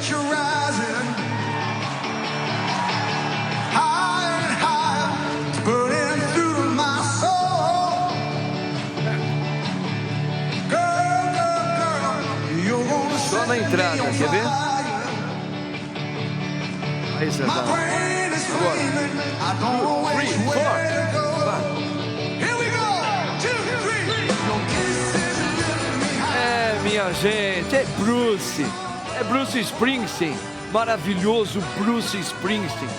you rising higher and higher, burning through my soul. Girl, you're gonna Só na entrada, quer ver? Aí, Cezão. My brain is screaming, I don't know which 3, 4. way to go. Vai. Here we go, 2, 3. Your kisses lift me high. Minha gente, é Bruce Springsteen, maravilhoso Bruce Springsteen.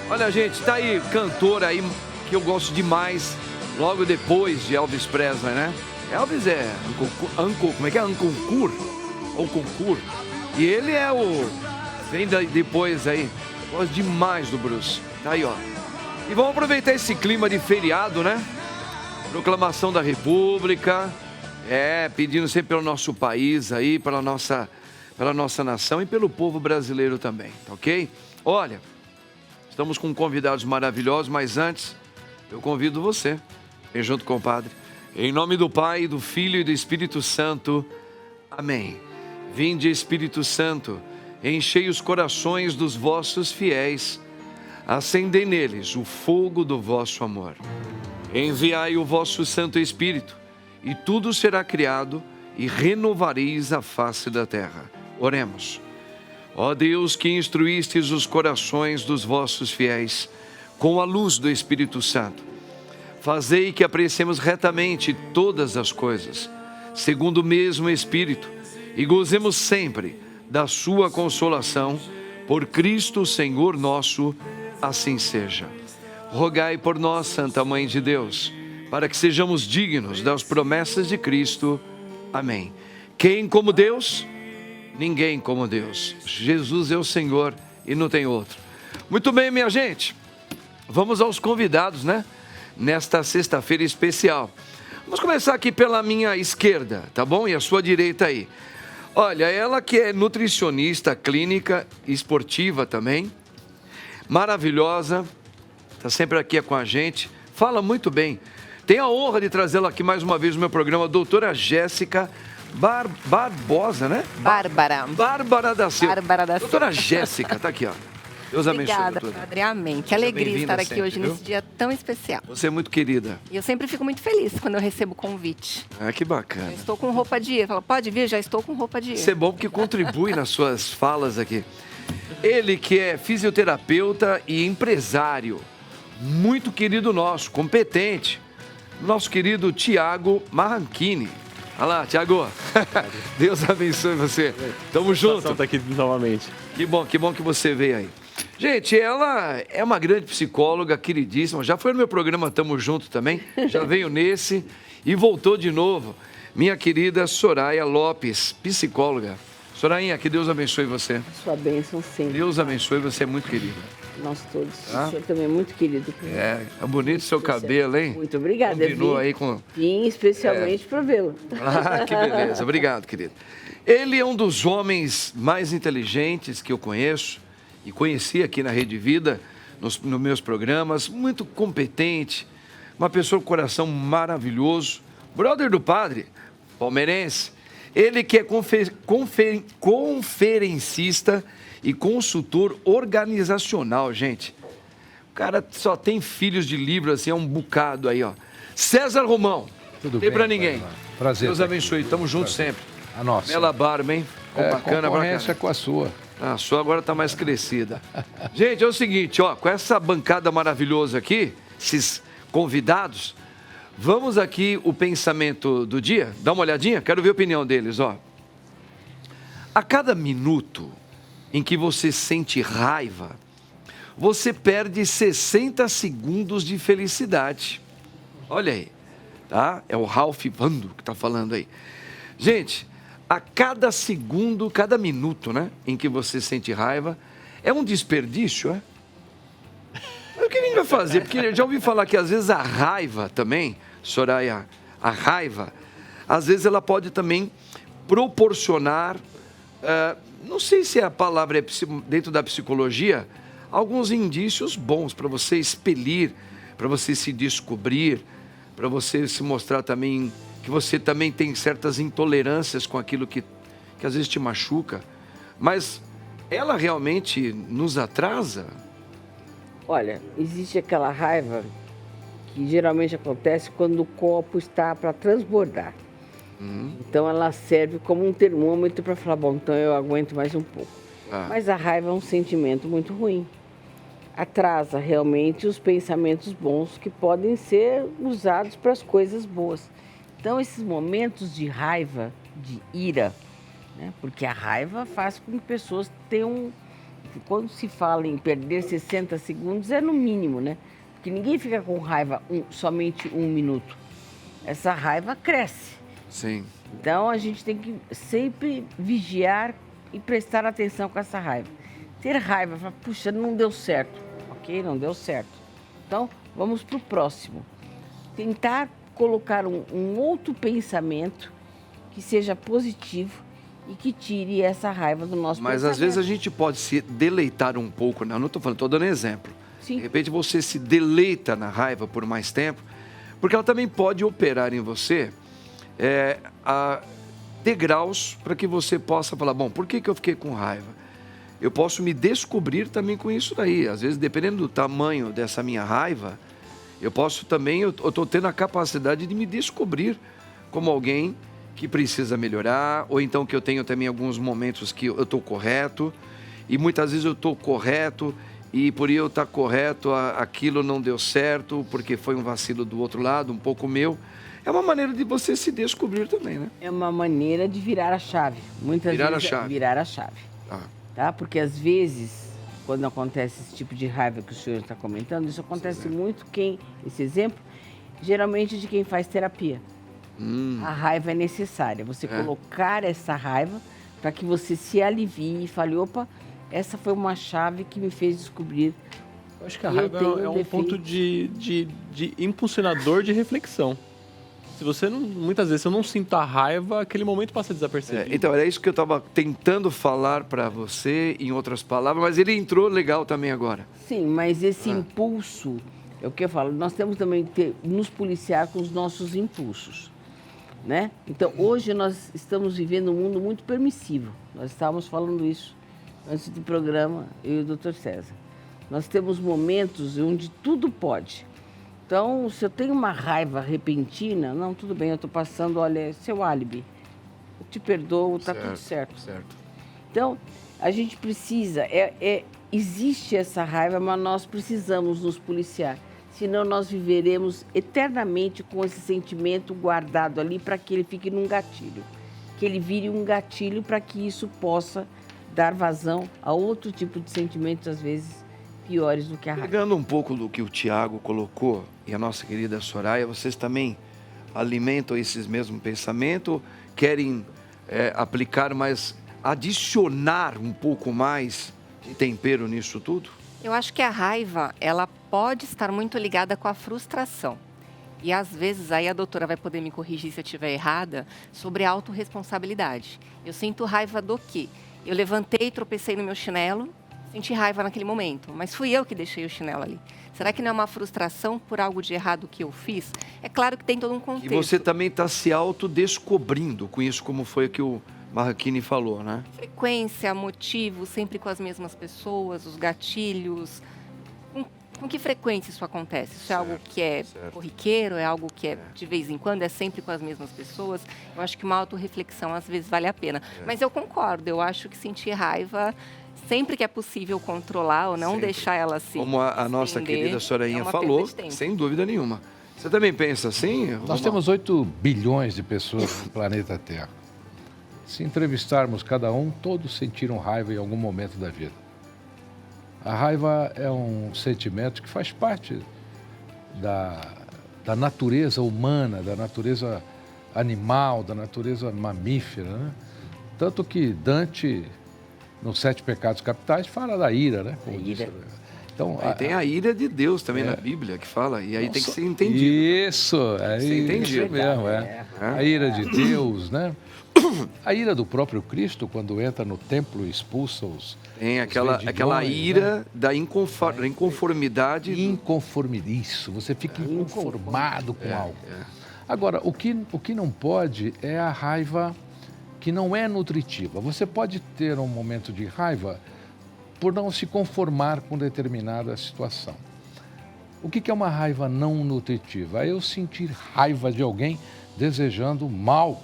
Olha, gente, tá aí cantor aí que eu gosto demais, logo depois de Elvis Presley, né? Elvis é como é que é? Anconcur? Ou concur? E ele é o... vem depois aí, gosto demais do Bruce. Tá aí, ó. E vamos aproveitar esse clima de feriado, né? Proclamação da República, pedindo sempre pelo nosso país aí, pela nossa nação e pelo povo brasileiro também, tá ok? Olha, estamos com convidados maravilhosos, mas antes, eu convido você, vem junto, compadre. Em nome do Pai, do Filho e do Espírito Santo, amém. Vinde, Espírito Santo, enchei os corações dos vossos fiéis, acendei neles o fogo do vosso amor. Enviai o vosso Santo Espírito, e tudo será criado, e renovareis a face da terra. Oremos. Ó Deus, que instruístes os corações dos vossos fiéis com a luz do Espírito Santo, fazei que apreciemos retamente todas as coisas, segundo o mesmo Espírito, e gozemos sempre da sua consolação, por Cristo Senhor nosso, assim seja. Rogai por nós, Santa Mãe de Deus, para que sejamos dignos das promessas de Cristo. Amém. Quem como Deus? Ninguém como Deus. Jesus é o Senhor e não tem outro. Muito bem, minha gente. Vamos aos convidados, né? Nesta sexta-feira especial. Vamos começar aqui pela minha esquerda, tá bom? E a sua direita aí. Olha, ela que é nutricionista clínica e esportiva também. Maravilhosa. Está sempre aqui com a gente. Fala muito bem. Tenho a honra de trazê-la aqui mais uma vez no meu programa, doutora Jéssica Barbosa, né? Bárbara da Silva. Doutora Jéssica, tá aqui, ó. Deus abençoe. Obrigada, padre. Amém. Que alegria estar aqui hoje nesse dia tão especial. Você é muito querida. E eu sempre fico muito feliz quando eu recebo o convite. Ah, que bacana. Eu estou com roupa de ir. Fala, pode vir? Já estou com roupa de ir. Isso é bom porque contribui nas suas falas aqui. Ele que é fisioterapeuta e empresário, muito querido nosso, competente, nosso querido Tiago Marranchini. Olha lá, Tiago. Deus abençoe você. Tamo junto. Tá aqui novamente. Que bom que você veio aí. Gente, ela é uma grande psicóloga, queridíssima. Já foi no meu programa Tamo Junto também. Já veio nesse e voltou de novo. Minha querida Soraya Lopes, psicóloga. Sorainha, que Deus abençoe você. Sua bênção sempre. Deus abençoe, você é muito querida. Nós todos. Tá? O senhor também é muito querido. É bonito seu cabelo, hein? Muito obrigada. Combinou aí com... Vim especialmente para vê-lo. Ah, que beleza. Obrigado, querido. Ele é um dos homens mais inteligentes que eu conheço e conheci aqui na Rede Vida, nos meus programas, muito competente, uma pessoa com coração maravilhoso, brother do padre, palmeirense. Ele que é conferencista e consultor organizacional, gente. O cara só tem filhos de livro, assim, é um bocado aí, ó. César Romão. Tudo tem bem, pra ninguém. Prazer. Deus abençoe, tamo junto sempre. A nossa. Bela barba, hein? Bacana, concorrência com a sua. A sua agora tá mais crescida. Gente, é o seguinte, ó, com essa bancada maravilhosa aqui, esses convidados, vamos aqui o pensamento do dia. Dá uma olhadinha, quero ver a opinião deles, ó. A cada minuto em que você sente raiva, você perde 60 segundos de felicidade. Olha aí, tá? É o Ralph Vando que tá falando aí. Gente, a cada segundo, cada minuto, né, em que você sente raiva, é um desperdício, é? Mas o que a gente vai fazer? Porque eu já ouvi falar que às vezes a raiva também, Soraya, a raiva, às vezes ela pode também proporcionar, não sei se a palavra é dentro da psicologia, alguns indícios bons para você expelir, para você se descobrir, para você se mostrar também que você também tem certas intolerâncias com aquilo que às vezes te machuca. Mas ela realmente nos atrasa? Olha, existe aquela raiva que geralmente acontece quando o copo está para transbordar. Então ela serve como um termômetro para falar, bom, então eu aguento mais um pouco. Mas a raiva é um sentimento muito ruim. Atrasa realmente os pensamentos bons que podem ser usados para as coisas boas. Então esses momentos de raiva, de ira, né? Porque a raiva faz com que pessoas tenham... Quando se fala em perder 60 segundos, é no mínimo, né? Porque ninguém fica com raiva somente 1 minuto. Essa raiva cresce. Sim. Então a gente tem que sempre vigiar e prestar atenção com essa raiva. Ter raiva, falar, puxa, não deu certo. Ok, não deu certo. Então vamos para o próximo. Tentar colocar um outro pensamento que seja positivo e que tire essa raiva do nosso Mas pensamento. às vezes a gente pode se deleitar um pouco, né? Eu não estou falando, estou dando exemplo. Sim. De repente você se deleita na raiva por mais tempo, porque ela também pode operar em você a degraus para que você possa falar, bom, por que eu fiquei com raiva? Eu posso me descobrir também com isso daí. Às vezes, dependendo do tamanho dessa minha raiva, eu posso também, eu estou tendo a capacidade de me descobrir como alguém que precisa melhorar, ou então que eu tenho também alguns momentos que eu estou correto, e muitas vezes eu estou correto, e por eu estar correto, aquilo não deu certo, porque foi um vacilo do outro lado, um pouco meu. É uma maneira de você se descobrir também, né? É uma maneira de virar a chave. Muitas Virar vezes a chave. é virar a chave. Tá? Porque às vezes, quando acontece esse tipo de raiva que o senhor está comentando, isso acontece muito esse exemplo, geralmente de quem faz terapia. A raiva é necessária. Você colocar essa raiva para que você se alivie e fale, opa, essa foi uma chave que me fez descobrir. Eu acho que a raiva é um ponto de impulsionador de reflexão. Se você não, muitas vezes, se eu não sinto a raiva, aquele momento passa desapercebido. Então, era isso que eu estava tentando falar para você, em outras palavras, mas ele entrou legal também agora. Sim, mas esse impulso, é o que eu falo, nós temos também que nos policiar com os nossos impulsos, né? Então, hoje nós estamos vivendo um mundo muito permissivo. Nós estávamos falando isso antes do programa, eu e o Dr. César. Nós temos momentos onde tudo pode. Então, se eu tenho uma raiva repentina, não, tudo bem, eu estou passando, olha, é seu álibi. Eu te perdoo, está tudo certo. Então, a gente precisa, existe essa raiva, mas nós precisamos nos policiar. Senão nós viveremos eternamente com esse sentimento guardado ali para que ele fique num gatilho. Que ele vire um gatilho para que isso possa dar vazão a outro tipo de sentimentos, às vezes, piores do que a raiva. Pegando um pouco do que o Tiago colocou, e a nossa querida Soraya, vocês também alimentam esses mesmos pensamentos, querem aplicar mais, adicionar um pouco mais de tempero nisso tudo? Eu acho que a raiva, ela pode estar muito ligada com a frustração. E às vezes, aí a doutora vai poder me corrigir se eu estiver errada, sobre a autorresponsabilidade. Eu sinto raiva do quê? Eu levantei, tropecei no meu chinelo, senti raiva naquele momento, mas fui eu que deixei o chinelo ali. Será que não é uma frustração por algo de errado que eu fiz? É claro que tem todo um contexto. E você também está se autodescobrindo com isso, como foi que o Marraquini falou, né? Frequência, motivo, sempre com as mesmas pessoas, os gatilhos. Com que frequência isso acontece? Isso é algo que é corriqueiro? É algo que é de vez em quando? É sempre com as mesmas pessoas? Eu acho que uma autorreflexão às vezes vale a pena. Mas eu concordo, eu acho que sentir raiva, sempre que é possível controlar ou não deixar ela se como a nossa querida Sorainha falou, sem dúvida nenhuma. Você também pensa assim? Nós temos 8 bilhões de pessoas no planeta Terra. Se entrevistarmos cada um, todos sentiram raiva em algum momento da vida. A raiva é um sentimento que faz parte da natureza humana, da natureza animal, da natureza mamífera, né? Tanto que Dante, nos 7 Pecados Capitais, fala da ira, né? Como disse. Então, tem a ira de Deus também na Bíblia que fala, e aí tem que ser entendido. Isso, entendido. Isso mesmo, A ira de Deus, né? A ira do próprio Cristo, quando entra no templo e expulsa os... Tem aquela ira, né? Da inconformidade. Isso, você fica inconformado com algo. Agora, o que não pode é a raiva que não é nutritiva. Você pode ter um momento de raiva por não se conformar com determinada situação. O que é uma raiva não nutritiva? É eu sentir raiva de alguém desejando mal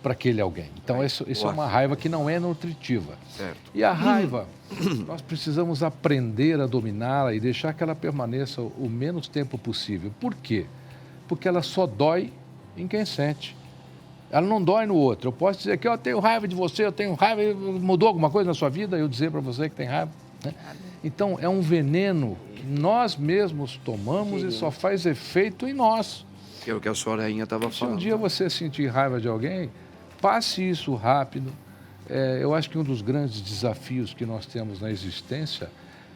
para aquele alguém. Então, isso é uma raiva que não é nutritiva. Certo. E a raiva, nós precisamos aprender a dominá-la e deixar que ela permaneça o menos tempo possível. Por quê? Porque ela só dói em quem sente. Ela não dói no outro. Eu posso dizer que eu tenho raiva de você, eu tenho raiva, mudou alguma coisa na sua vida? Eu dizer para você que tem raiva. Né? Então, é um veneno que nós mesmos tomamos e só faz efeito em nós. Que é o que a senhora Rainha estava Se falando. um dia você sentir raiva de alguém, passe isso rápido. Eu acho que um dos grandes desafios que nós temos na existência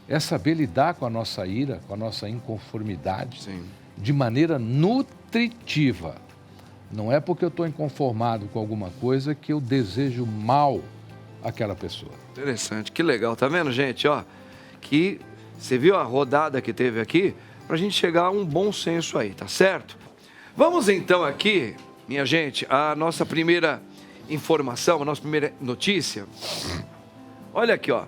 é saber lidar com a nossa ira, com a nossa inconformidade, Sim. de maneira nutritiva. Não é porque eu estou inconformado com alguma coisa que eu desejo mal àquela pessoa. Interessante, que legal. Tá vendo, gente? Ó, que você viu a rodada que teve aqui para a gente chegar a um bom senso aí, tá certo? Vamos então aqui, minha gente, a nossa primeira informação, a nossa primeira notícia. Olha aqui, ó.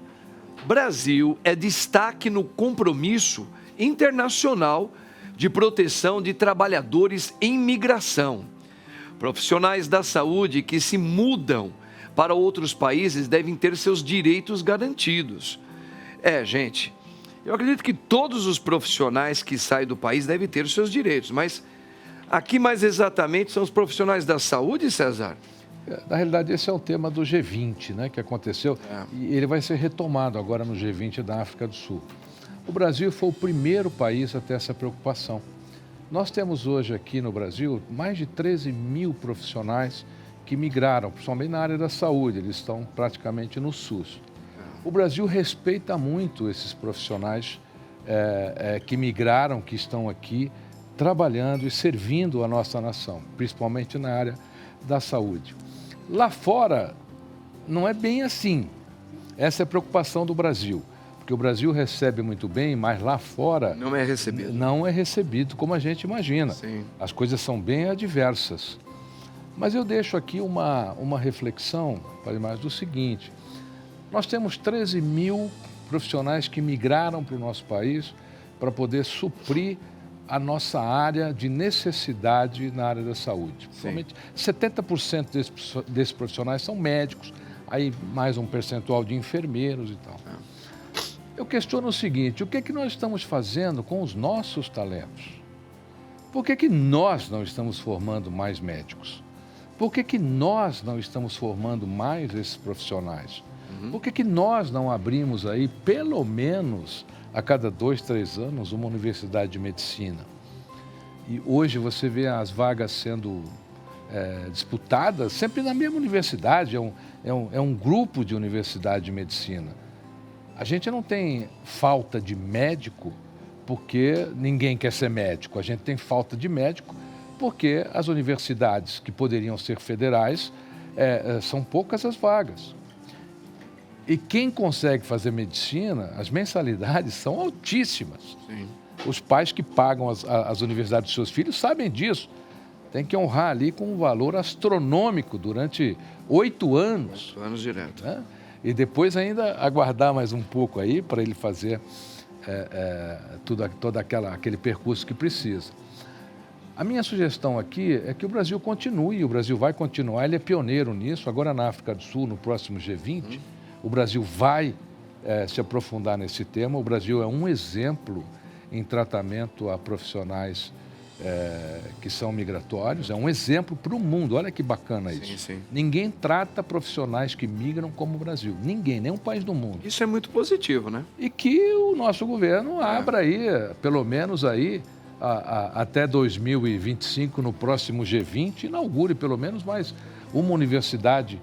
Brasil é destaque no compromisso internacional de proteção de trabalhadores em migração. Profissionais da saúde que se mudam para outros países devem ter seus direitos garantidos. Gente, eu acredito que todos os profissionais que saem do país devem ter os seus direitos, mas aqui mais exatamente são os profissionais da saúde, César? Na realidade, esse é o tema do G20, né, que aconteceu, e ele vai ser retomado agora no G20 da África do Sul. O Brasil foi o primeiro país a ter essa preocupação. Nós temos hoje aqui no Brasil mais de 13 mil profissionais que migraram, principalmente na área da saúde, eles estão praticamente no SUS. O Brasil respeita muito esses profissionais que migraram, que estão aqui trabalhando e servindo a nossa nação, principalmente na área da saúde. Lá fora, não é bem assim. Essa é a preocupação do Brasil, porque o Brasil recebe muito bem, mas lá fora... Não é recebido. Não é recebido como a gente imagina. Sim. As coisas são bem adversas. Mas eu deixo aqui uma reflexão, mais do seguinte. Nós temos 13 mil profissionais que migraram para o nosso país para poder suprir a nossa área de necessidade na área da saúde. Somente 70% desses profissionais são médicos, aí mais um percentual de enfermeiros e tal. Eu questiono o seguinte, o que é que nós estamos fazendo com os nossos talentos? Por que nós não estamos formando mais médicos? Por que nós não estamos formando mais esses profissionais? Por que nós não abrimos aí, pelo menos, a cada 2, 3 anos, uma universidade de medicina? E hoje você vê as vagas sendo disputadas sempre na mesma universidade, é um grupo de universidade de medicina. A gente não tem falta de médico porque ninguém quer ser médico, a gente tem falta de médico porque as universidades que poderiam ser federais, são poucas as vagas. E quem consegue fazer medicina, as mensalidades são altíssimas. Sim. Os pais que pagam as universidades dos seus filhos sabem disso. Tem que honrar ali com um valor astronômico durante 8 anos. 8 anos direto. Né? E depois ainda aguardar mais um pouco aí para ele fazer todo aquele percurso que precisa. A minha sugestão aqui é que o Brasil continue, o Brasil vai continuar, ele é pioneiro nisso, agora na África do Sul, no próximo G20, o Brasil vai se aprofundar nesse tema, o Brasil é um exemplo em tratamento a profissionais que são migratórios, é um exemplo para o mundo, olha que bacana isso. Sim. Ninguém trata profissionais que migram como o Brasil, ninguém, nenhum país do mundo. Isso é muito positivo, né? E que o nosso governo abra aí, pelo menos aí, até 2025, no próximo G20, inaugure pelo menos mais uma universidade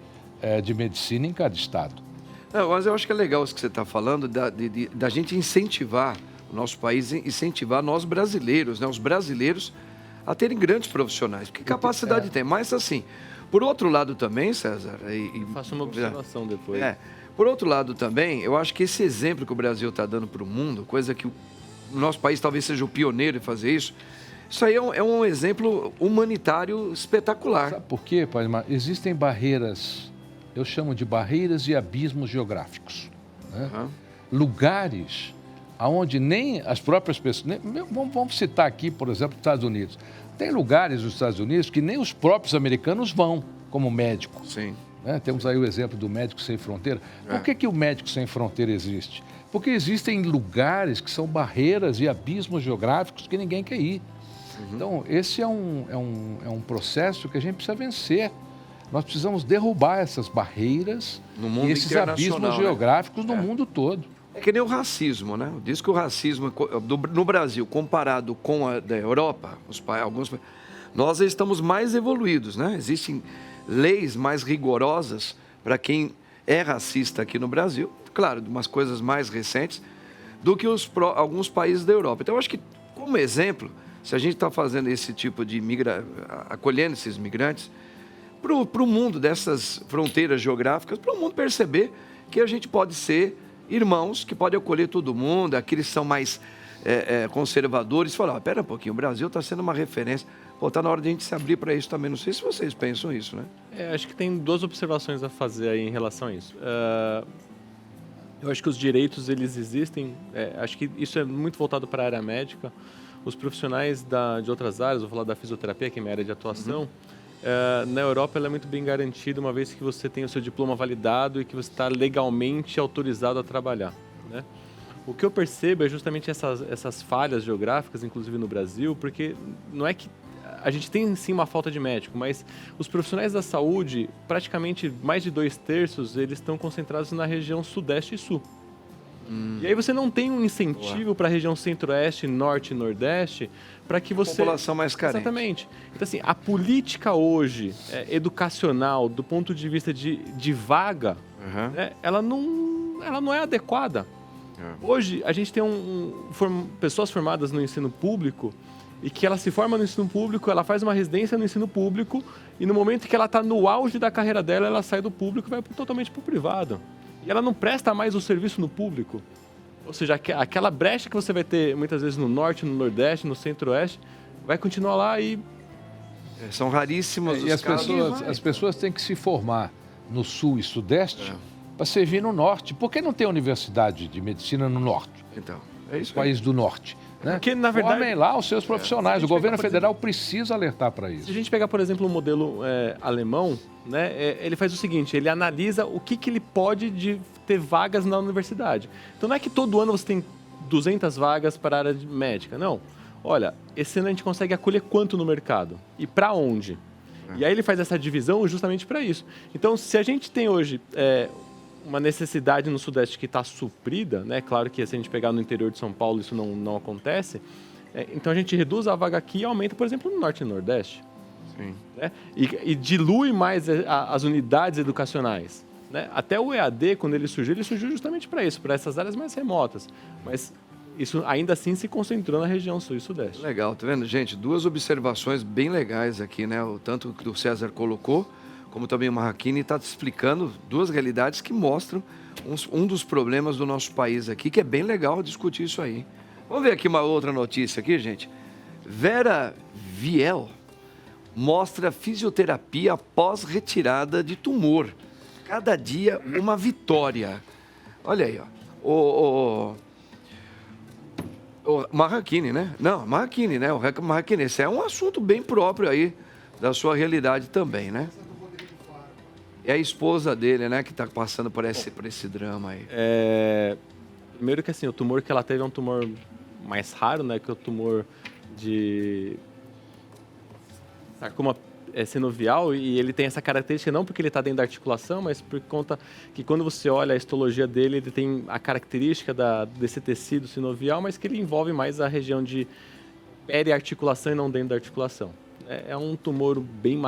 de medicina em cada estado. Não, mas eu acho que é legal isso que você está falando, da gente incentivar o nosso país, incentivar nós brasileiros, né, os brasileiros, a terem grandes profissionais, porque capacidade tem. Mas assim, por outro lado também, César... Faça uma observação depois. Por outro lado também, eu acho que esse exemplo que o Brasil está dando para o mundo, coisa que o nosso país talvez seja o pioneiro em fazer isso aí é um exemplo humanitário espetacular. Sabe por quê, Pai? Existem barreiras, eu chamo de barreiras e abismos geográficos. Né? lugares onde nem as próprias pessoas... Vamos citar aqui, por exemplo, os Estados Unidos. Tem lugares nos Estados Unidos que nem os próprios americanos vão, como médico. Sim. Né? Temos aí o exemplo do Médico Sem Fronteira. Por que o Médico Sem Fronteira existe? Porque existem lugares que são barreiras e abismos geográficos que ninguém quer ir. Então, esse é um processo que a gente precisa vencer. Nós precisamos derrubar essas barreiras No mundo e esses internacional, abismos né? geográficos no mundo todo. É que nem o racismo, né? Diz que o racismo no Brasil, comparado com a da Europa, nós estamos mais evoluídos, né? Existem leis mais rigorosas para quem é racista aqui no Brasil, claro, de umas coisas mais recentes, do que alguns países da Europa. Então, eu acho que, como exemplo, se a gente está fazendo esse tipo de acolhendo esses migrantes, para o mundo dessas fronteiras geográficas, para o mundo perceber que a gente pode ser irmãos, que pode acolher todo mundo, aqueles que são mais conservadores, falar, pera um pouquinho, o Brasil está sendo uma referência, está na hora de a gente se abrir para isso também. Não sei se vocês pensam isso, né? Acho que tem duas observações a fazer aí em relação a isso. Eu acho que os direitos, eles existem, acho que isso é muito voltado para a área médica. Os profissionais de outras áreas, vou falar da fisioterapia, que é minha área de atuação, na Europa ela é muito bem garantida, uma vez que você tem o seu diploma validado e que você está legalmente autorizado a trabalhar, né? O que eu percebo é justamente essas falhas geográficas, inclusive no Brasil, porque não é que a gente tem sim uma falta de médico, mas os profissionais da saúde, praticamente mais de 2/3, eles estão concentrados na região sudeste e sul. E aí você não tem um incentivo para a região centro-oeste, norte e nordeste para que você... População mais carente. Exatamente. Então, assim, a política hoje, educacional, do ponto de vista de vaga, né, ela não é adequada. Hoje, a gente tem pessoas formadas no ensino público e que ela se forma no ensino público, ela faz uma residência no ensino público e no momento que ela está no auge da carreira dela, ela sai do público e vai totalmente para o privado. E ela não presta mais o serviço no público. Ou seja, aquela brecha que você vai ter muitas vezes no norte, no nordeste, no centro-oeste, vai continuar lá e... São raríssimos E os casos. as pessoas têm que se formar no sul e sudeste para servir no norte. Por que não tem universidade de medicina no norte? Então, é isso. País do norte. Né? Porque, na verdade... Formem lá os seus profissionais. Se a O gente governo pegar, por federal precisa alertar para Se isso. a gente pegar, por exemplo, o modelo alemão, né, ele faz o seguinte, ele analisa o que ele pode ter vagas na universidade. Então não é que todo ano você tem 200 vagas para a área médica, não. Olha, esse ano a gente consegue acolher quanto no mercado? E para onde? E aí ele faz essa divisão justamente para isso. Então, se a gente tem hoje uma necessidade no Sudeste que está suprida, né? Claro que se a gente pegar no interior de São Paulo isso não acontece, então a gente reduz a vaga aqui e aumenta, por exemplo, no Norte e Nordeste. Sim. Né? E dilui mais as unidades educacionais. Né? Até o EAD, quando ele surgiu justamente para isso, para essas áreas mais remotas. Mas isso ainda assim se concentrou na região sul e sudeste. Legal, tá vendo, gente? Duas observações bem legais aqui, né? O tanto que o César colocou, como também o Marraquini está explicando duas realidades que mostram um dos problemas do nosso país aqui, que é bem legal discutir isso aí. Vamos ver aqui uma outra notícia aqui, gente. Vera Viel mostra fisioterapia após retirada de tumor. Cada dia uma vitória. Olha aí, ó. O Marraquini, né? Não, Marraquini, né? O Marraquini, esse é um assunto bem próprio aí da sua realidade também, né? É a esposa dele, né, que está passando por esse drama aí. Primeiro que assim, o tumor que ela teve é um tumor mais raro, né, que é o tumor de sarcoma sinovial, e ele tem essa característica não porque ele está dentro da articulação, mas por conta que quando você olha a histologia dele, ele tem a característica desse tecido sinovial, mas que ele envolve mais a região de periarticulação e não dentro da articulação. É um tumor bem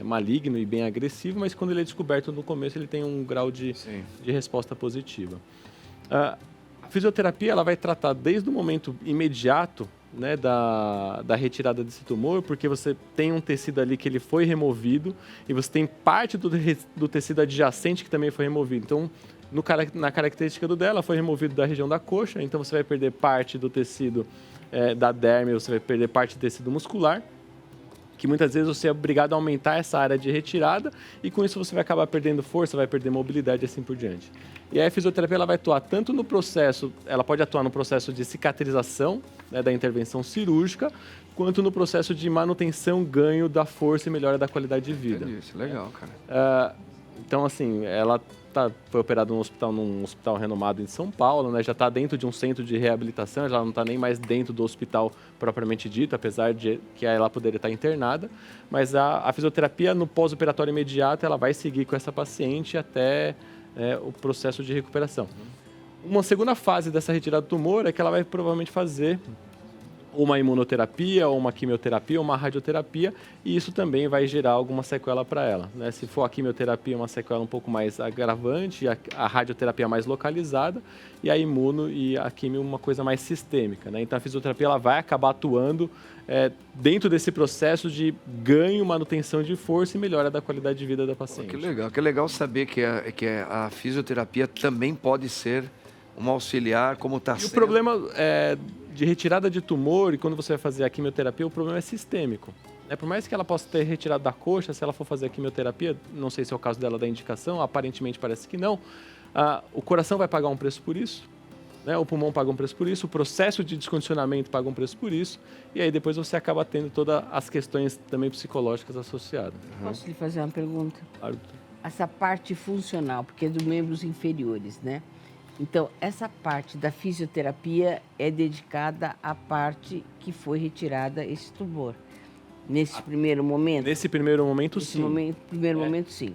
maligno e bem agressivo, mas quando ele é descoberto no começo, ele tem um grau de resposta positiva. A fisioterapia ela vai tratar desde o momento imediato, né, da retirada desse tumor, porque você tem um tecido ali que ele foi removido e você tem parte do tecido adjacente que também foi removido. Então, na característica dela, foi removido da região da coxa, então você vai perder parte do tecido da derme, você vai perder parte do tecido muscular. que muitas vezes você é obrigado a aumentar essa área de retirada e com isso você vai acabar perdendo força, vai perder mobilidade e assim por diante. E aí a fisioterapia ela vai atuar tanto no processo, ela pode atuar no processo de cicatrização, né, da intervenção cirúrgica, quanto no processo de manutenção, ganho da força e melhora da qualidade de vida. Entendi, isso é legal, cara. Então, assim, ela foi operada num hospital renomado em São Paulo, né? Já está dentro de um centro de reabilitação, ela não está nem mais dentro do hospital propriamente dito, apesar de que ela poderia estar internada. Mas a fisioterapia no pós-operatório imediato, ela vai seguir com essa paciente até o processo de recuperação. Uma segunda fase dessa retirada do tumor é que ela vai provavelmente fazer uma imunoterapia, ou uma quimioterapia, ou uma radioterapia, e isso também vai gerar alguma sequela para ela, né? Se for a quimioterapia, uma sequela um pouco mais agravante, a radioterapia mais localizada, e a imuno e a quimio uma coisa mais sistêmica, né? Então a fisioterapia ela vai acabar atuando dentro desse processo de ganho, manutenção de força e melhora da qualidade de vida da paciente. Que legal saber que a fisioterapia também pode ser um auxiliar, como está sendo. E o problema de retirada de tumor, e quando você vai fazer a quimioterapia, o problema é sistêmico. Por mais que ela possa ter retirado da coxa, se ela for fazer a quimioterapia, não sei se é o caso dela da indicação, aparentemente parece que não, o coração vai pagar um preço por isso, né? O pulmão paga um preço por isso, o processo de descondicionamento paga um preço por isso, e aí depois você acaba tendo todas as questões também psicológicas associadas. Posso lhe fazer uma pergunta? Claro. Essa parte funcional, porque é dos membros inferiores, né? Então, essa parte da fisioterapia é dedicada à parte que foi retirada esse tumor. Nesse primeiro momento? Nesse primeiro momento, sim. Momento, sim.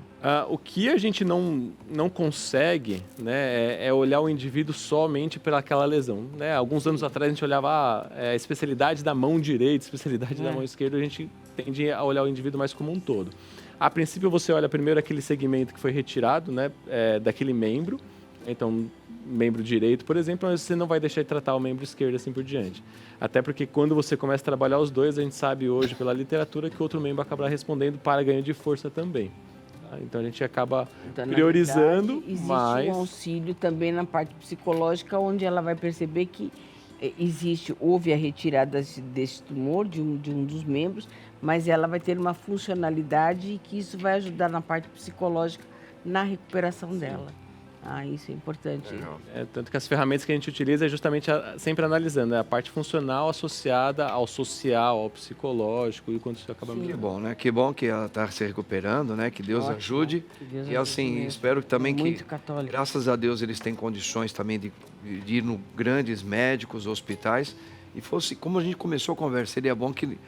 O que a gente não consegue, né, é olhar o indivíduo somente pelaquela lesão. Né? Alguns anos atrás, a gente olhava a especialidade da mão direita, especialidade da mão esquerda, a gente tende a olhar o indivíduo mais como um todo. A princípio, você olha primeiro aquele segmento que foi retirado, né, daquele membro. Então, membro direito, por exemplo, mas você não vai deixar de tratar o membro esquerdo assim por diante. Até porque quando você começa a trabalhar os dois, a gente sabe hoje pela literatura que o outro membro acabará respondendo para ganho de força também. Tá? Então a gente acaba priorizando, existe mas... um auxílio também na parte psicológica, onde ela vai perceber que houve a retirada desse tumor, de um dos membros, mas ela vai ter uma funcionalidade e que isso vai ajudar na parte psicológica, na recuperação dela. Isso é importante. Tanto que as ferramentas que a gente utiliza é justamente sempre analisando a parte funcional associada ao social, ao psicológico e quando isso acaba melhorando. Que bom, né? Que bom que ela está se recuperando, né? Que Deus ajude. Que Deus e assim, ajude mesmo. espero também Muito que, católico. graças a Deus, eles têm condições também de ir no grandes médicos, hospitais. E fosse, como a gente começou a conversa, seria bom que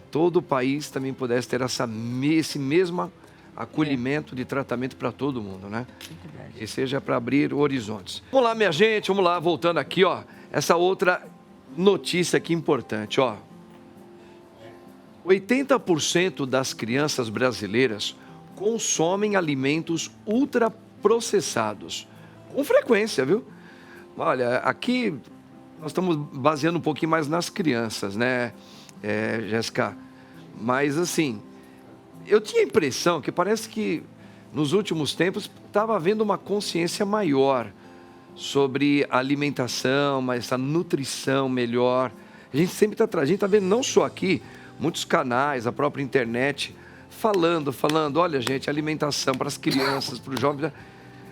todo o país também pudesse ter esse mesmo acolhimento de tratamento para todo mundo, né? E seja para abrir horizontes. Vamos lá, minha gente, vamos lá, voltando aqui, ó. Essa outra notícia aqui importante, ó. 80% das crianças brasileiras consomem alimentos ultraprocessados. Com frequência, viu? Olha, aqui nós estamos baseando um pouquinho mais nas crianças, né, Jéssica? Mas, assim, eu tinha a impressão que parece que nos últimos tempos estava havendo uma consciência maior sobre a alimentação, mas essa nutrição melhor. A gente sempre está a gente está vendo, não só aqui, muitos canais, a própria internet, falando, olha, gente, alimentação para as crianças, para os jovens.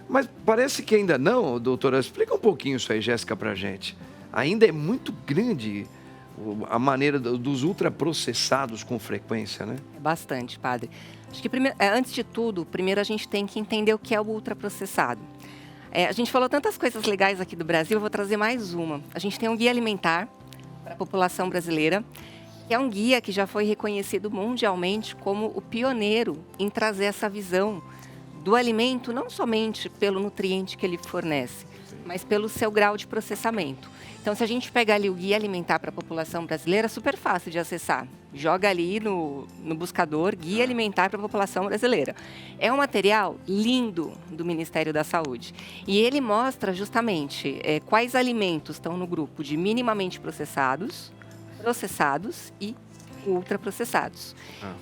Mas parece que ainda não, doutora. Explica um pouquinho isso aí, Jéssica, para a gente. Ainda é muito grande a maneira dos ultraprocessados com frequência, né? É bastante, padre. Acho que, antes de tudo, primeiro a gente tem que entender o que é o ultraprocessado. A gente falou tantas coisas legais aqui do Brasil, eu vou trazer mais uma. A gente tem um guia alimentar para a população brasileira, que é um guia que já foi reconhecido mundialmente como o pioneiro em trazer essa visão do alimento, não somente pelo nutriente que ele fornece, mas pelo seu grau de processamento. Então, se a gente pegar ali o guia alimentar para a população brasileira, é super fácil de acessar. Joga ali no buscador, guia alimentar para a população brasileira. É um material lindo do Ministério da Saúde. E ele mostra justamente quais alimentos estão no grupo de minimamente processados e ultraprocessados.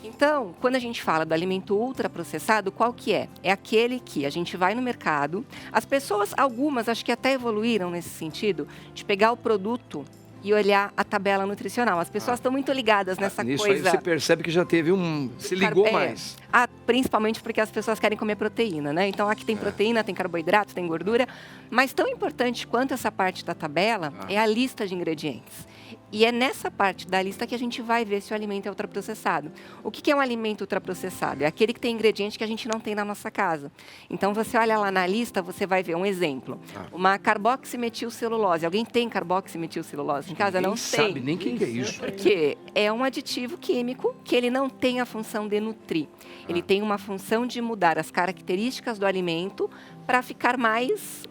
Então, quando a gente fala do alimento ultraprocessado, qual que é? É aquele que a gente vai no mercado, as pessoas, algumas, acho que até evoluíram nesse sentido, de pegar o produto e olhar a tabela nutricional. As pessoas estão muito ligadas nessa Nisso coisa. aí você percebe que já teve se ligou mais. Principalmente porque as pessoas querem comer proteína, né? Então aqui tem proteína, tem carboidrato, tem gordura. Mas tão importante quanto essa parte da tabela é a lista de ingredientes. E é nessa parte da lista que a gente vai ver se o alimento é ultraprocessado. O que é um alimento ultraprocessado? É aquele que tem ingrediente que a gente não tem na nossa casa. Então, você olha lá na lista, você vai ver um exemplo. Uma carboximetilcelulose. Alguém tem carboximetilcelulose em casa? Não tem. Sabe nem o que é isso. Porque é um aditivo químico que ele não tem a função de nutrir. Ele tem uma função de mudar as características do alimento para ficar mais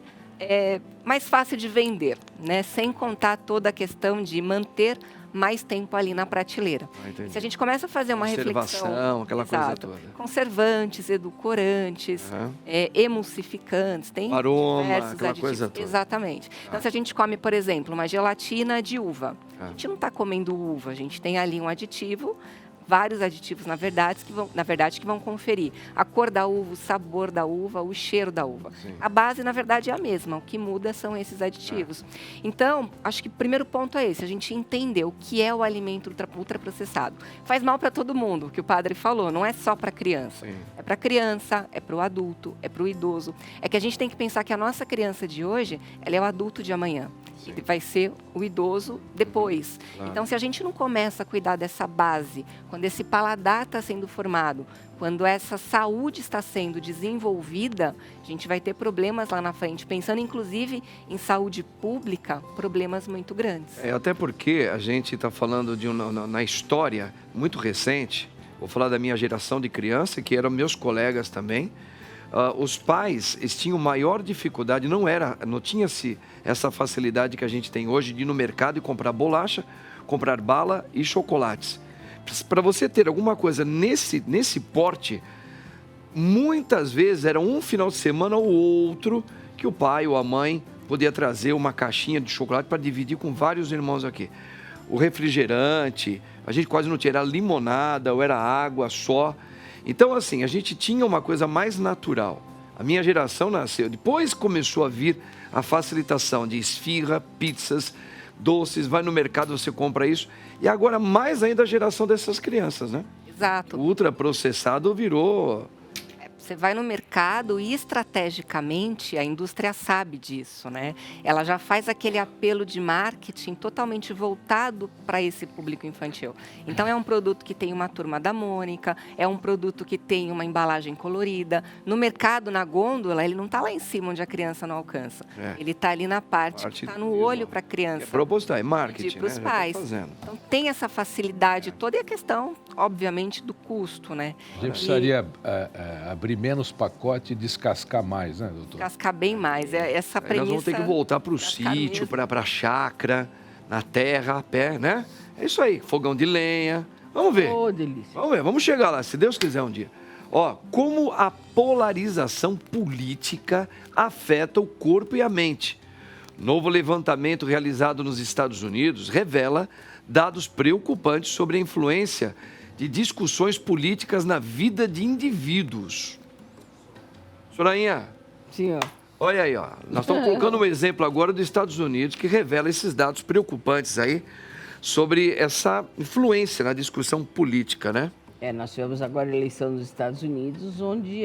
fácil de vender, né? Sem contar toda a questão de manter mais tempo ali na prateleira. Se a gente começa a fazer uma reflexão... aquela coisa toda. Conservantes, edulcorantes, emulsificantes, tem aroma, diversos aquela aditivos. coisa toda. Exatamente. Então, se a gente come, por exemplo, uma gelatina de uva, a gente não está comendo uva, a gente tem ali um aditivo, vários aditivos, na verdade, que vão conferir a cor da uva, o sabor da uva, o cheiro da uva. Sim. A base, na verdade, é a mesma. O que muda são esses aditivos. Então, acho que o primeiro ponto é esse, a gente entender o que é o alimento ultraprocessado. Faz mal para todo mundo, o que o padre falou, não é só para criança. Sim. É para criança, é para o adulto, é para o idoso. É que a gente tem que pensar que a nossa criança de hoje, ela é o adulto de amanhã. Ele vai ser o idoso depois. Claro. Então, se a gente não começa a cuidar dessa base, quando esse paladar está sendo formado, quando essa saúde está sendo desenvolvida, a gente vai ter problemas lá na frente. Pensando, inclusive, em saúde pública, problemas muito grandes. Até porque a gente está falando na história muito recente, vou falar da minha geração de criança, que eram meus colegas também. Os pais, eles tinham maior dificuldade, não tinha-se essa facilidade que a gente tem hoje de ir no mercado e comprar bolacha, comprar bala e chocolates. Para você ter alguma coisa nesse porte, muitas vezes era um final de semana ou outro que o pai ou a mãe podia trazer uma caixinha de chocolate para dividir com vários irmãos aqui. O refrigerante, a gente quase não tinha, era limonada ou era água só. Então, assim, a gente tinha uma coisa mais natural. A minha geração nasceu, depois começou a vir a facilitação de esfirra, pizzas, doces, vai no mercado, você compra isso. E agora, mais ainda a geração dessas crianças, né? Exato. O ultraprocessado virou... Você vai no mercado e, estrategicamente, a indústria sabe disso, né? Ela já faz aquele apelo de marketing totalmente voltado para esse público infantil. Então, é um produto que tem uma turma da Mônica, é um produto que tem uma embalagem colorida. No mercado, na gôndola, ele não está lá em cima onde a criança não alcança. Ele está ali na parte que está no olho para a criança. É proposital, é marketing, para os pais. Então, tem essa facilidade toda e a questão, obviamente, do custo, né? A gente precisaria abrir menos pacote e descascar mais, né, doutor? Descascar bem mais. Essa premissa... Nós vamos ter que voltar para o sítio, para a chácara, na terra, a pé, né? É isso aí, fogão de lenha. Vamos ver. Oh, delícia. Vamos ver, vamos chegar lá, se Deus quiser um dia. Como a polarização política afeta o corpo e a mente. Novo levantamento realizado nos Estados Unidos revela dados preocupantes sobre a influência de discussões políticas na vida de indivíduos. Sorainha, Sim, ó. olha aí, nós estamos colocando um exemplo agora dos Estados Unidos que revela esses dados preocupantes aí sobre essa influência na discussão política, né? Nós tivemos agora a eleição nos Estados Unidos, onde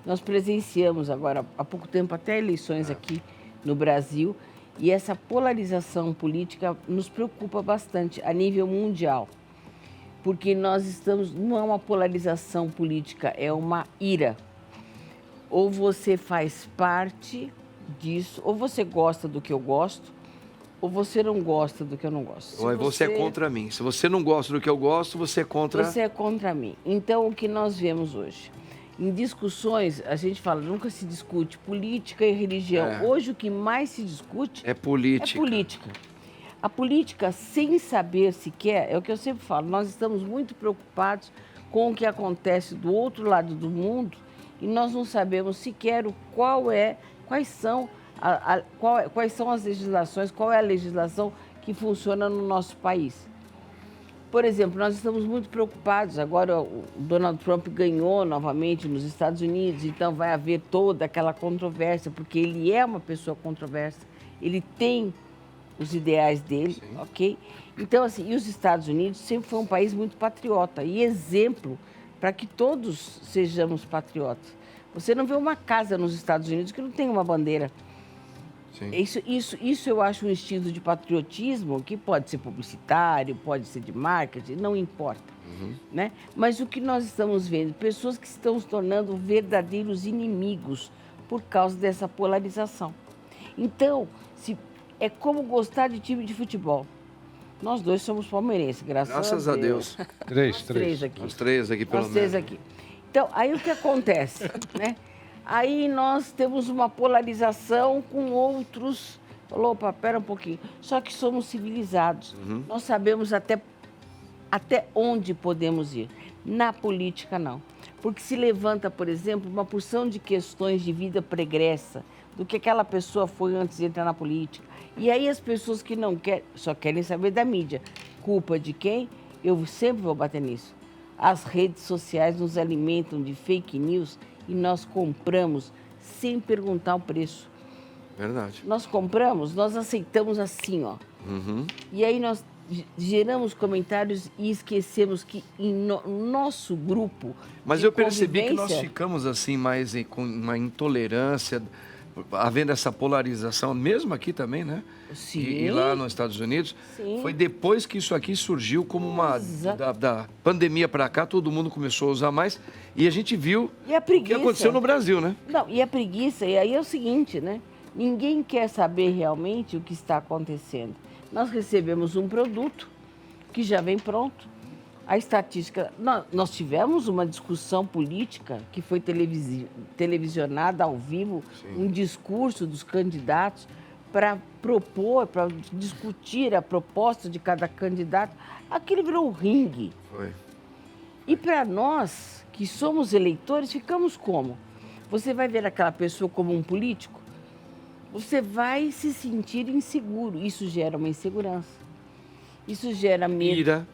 nós presenciamos agora, há pouco tempo, até eleições aqui no Brasil, e essa polarização política nos preocupa bastante a nível mundial, porque não é uma polarização política, é uma ira. Ou você faz parte disso, ou você gosta do que eu gosto, ou você não gosta do que eu não gosto. Ou você é contra mim. Se você não gosta do que eu gosto, você é contra... Você é contra mim. Então, o que nós vemos hoje? Em discussões, a gente fala, nunca se discute política e religião. Hoje, o que mais se discute... É política. É política. A política, sem saber sequer, é o que eu sempre falo, nós estamos muito preocupados com o que acontece do outro lado do mundo e nós não sabemos sequer quais são as legislações, qual é a legislação que funciona no nosso país. Por exemplo, nós estamos muito preocupados, agora o Donald Trump ganhou novamente nos Estados Unidos, então vai haver toda aquela controvérsia, porque ele é uma pessoa controversa, ele tem os ideais dele, ok? Então, assim, e os Estados Unidos sempre foi um país muito patriota e exemplo para que todos sejamos patriotas. Você não vê uma casa nos Estados Unidos que não tem uma bandeira. Sim. Isso eu acho um estilo de patriotismo que pode ser publicitário, pode ser de marketing, não importa. Né? Mas o que nós estamos vendo, pessoas que estão se tornando verdadeiros inimigos por causa dessa polarização. Então, é como gostar de time de futebol. Nós dois somos palmeirenses, graças a Deus. Três. Aqui. Os três aqui, pelo Nós três menos. aqui. Então, aí o que acontece, né? Aí nós temos uma polarização com outros. Falou, opa, pera um pouquinho. Só que somos civilizados. Nós sabemos até onde podemos ir. Na política, não. Porque se levanta, por exemplo, uma porção de questões de vida pregressa do que aquela pessoa foi antes de entrar na política. E aí as pessoas que não querem, só querem saber da mídia. Culpa de quem? Eu sempre vou bater nisso. As redes sociais nos alimentam de fake news e nós compramos sem perguntar o preço. Verdade. Nós compramos, nós aceitamos assim, ó. E aí nós geramos comentários e esquecemos que em nosso grupo Mas de eu percebi que nós convivência, ficamos assim mais com uma intolerância, havendo essa polarização, mesmo aqui também, né? Sim. E lá nos Estados Unidos. Sim. Foi depois que isso aqui surgiu como uma... Exato. Da pandemia para cá, todo mundo começou a usar mais. E a gente viu E a o que preguiça. aconteceu no Brasil, né? Não, e a preguiça, e aí é o seguinte, né? Ninguém quer saber realmente o que está acontecendo. Nós recebemos um produto que já vem pronto. A estatística... Nós tivemos uma discussão política que foi televisionada ao vivo, um discurso dos candidatos para propor, para discutir a proposta de cada candidato. Aquilo virou um ringue. Foi. E para nós, que somos eleitores, ficamos como? Você vai ver aquela pessoa como um político? Você vai se sentir inseguro. Isso gera uma insegurança. Isso gera medo.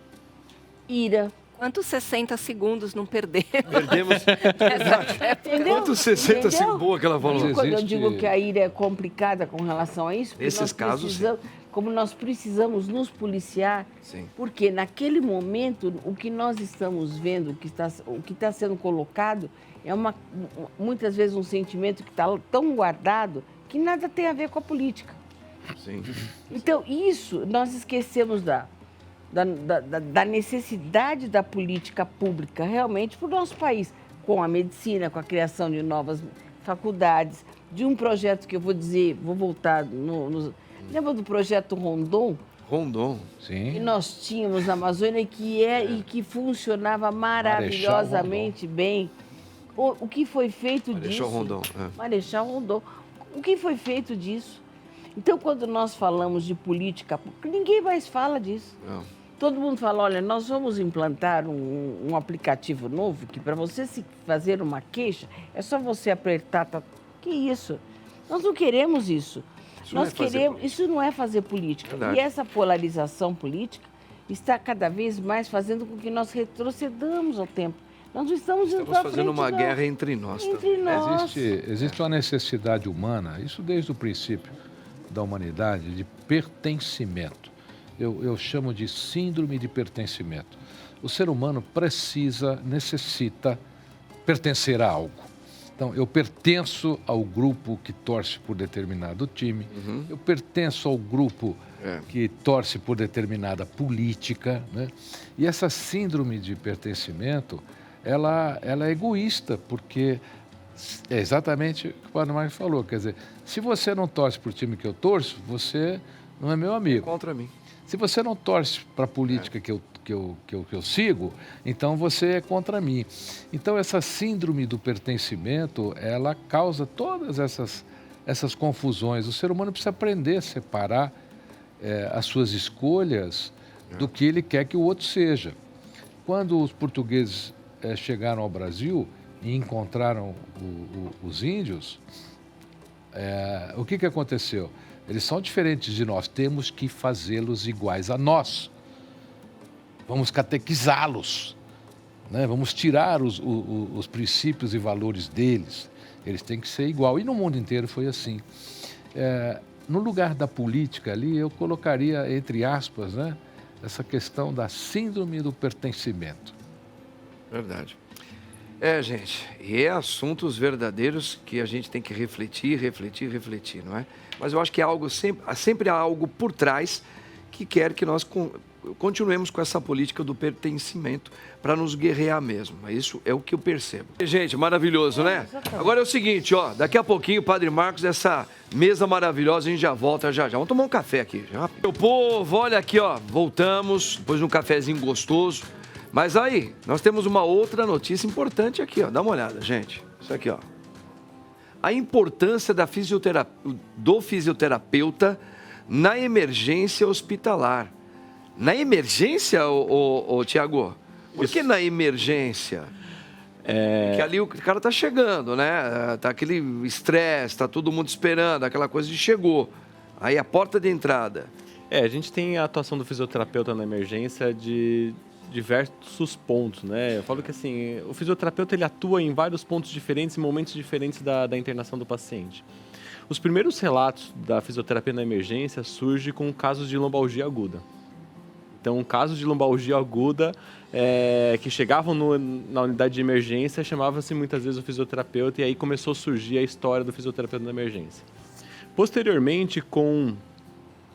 Ira. Quantos 60 segundos não perdemos? Perdemos... nessa época? Entendeu? Quantos 60 Entendeu? segundos boa que ela falou. Mas Quando eu existe- digo que a ira é complicada com relação a isso, porque Nesses nós casos, precisamos, como nós precisamos nos policiar, Sim. porque naquele momento o que nós estamos vendo, o que está sendo colocado, é muitas vezes um sentimento que está tão guardado que nada tem a ver com a política. Sim. Então, isso nós esquecemos da necessidade da política pública realmente para o nosso país, com a medicina, com a criação de novas faculdades, de um projeto que eu vou dizer, vou voltar lembra do projeto Rondon? Rondon. Que Sim. nós tínhamos na Amazônia e que funcionava maravilhosamente bem. O que foi feito Marechal disso? Rondon, é. Marechal Rondon. O que foi feito disso? Então, quando nós falamos de política pública, ninguém mais fala disso. Não. Todo mundo fala, olha, nós vamos implantar um aplicativo novo que para você se fazer uma queixa, é só você apertar. Que isso? Nós não queremos isso. Isso não é fazer política. Isso não é fazer política. Verdade. E essa polarização política está cada vez mais fazendo com que nós retrocedamos ao tempo. Nós não estamos indo Estamos para fazendo frente, uma não. guerra entre nós também. Entre nós. Existe uma necessidade humana, isso desde o princípio da humanidade, de pertencimento. Eu chamo de síndrome de pertencimento. O ser humano necessita pertencer a algo. Então, eu pertenço ao grupo que torce por determinado time, eu pertenço ao grupo que torce por determinada política, né? E essa síndrome de pertencimento, ela é egoísta, porque é exatamente o que o Padre Mário falou, quer dizer, se você não torce por time que eu torço, você não é meu amigo. Contra mim. Se você não torce para a política que eu sigo, então você é contra mim. Então, essa síndrome do pertencimento, ela causa todas essas confusões. O ser humano precisa aprender a separar as suas escolhas do que ele quer que o outro seja. Quando os portugueses chegaram ao Brasil e encontraram os índios, o que aconteceu? Eles são diferentes de nós, temos que fazê-los iguais a nós. Vamos catequizá-los, né? Vamos tirar os princípios e valores deles. Eles têm que ser igual. E no mundo inteiro foi assim. no lugar da política ali, eu colocaria, entre aspas, né, essa questão da síndrome do pertencimento. Verdade. Gente, e é assuntos verdadeiros que a gente tem que refletir, não é? Mas eu acho que é algo sempre há algo por trás que quer que nós continuemos com essa política do pertencimento para nos guerrear mesmo. Isso é o que eu percebo. Gente, maravilhoso, né? Agora é o seguinte, ó, daqui a pouquinho, Padre Marcos, essa mesa maravilhosa, a gente já volta já. Vamos tomar um café aqui. Meu povo, olha aqui, ó, voltamos, depois de um cafezinho gostoso. Mas aí, nós temos uma outra notícia importante aqui, ó. Dá uma olhada, gente. Isso aqui, ó. A importância do fisioterapeuta na emergência hospitalar. Na emergência, Tiago? Por que na emergência? Porque ali o cara tá chegando, né? Tá aquele estresse, tá todo mundo esperando, aquela coisa de chegou. Aí a porta de entrada. A gente tem a atuação do fisioterapeuta na emergência de diversos pontos, né? Eu falo que assim, o fisioterapeuta ele atua em vários pontos diferentes, em momentos diferentes da internação do paciente. Os primeiros relatos da fisioterapia na emergência surgem com casos de lombalgia aguda. Então, casos de lombalgia aguda que chegavam na unidade de emergência, chamava-se muitas vezes o fisioterapeuta, e aí começou a surgir a história do fisioterapeuta na emergência. Posteriormente, com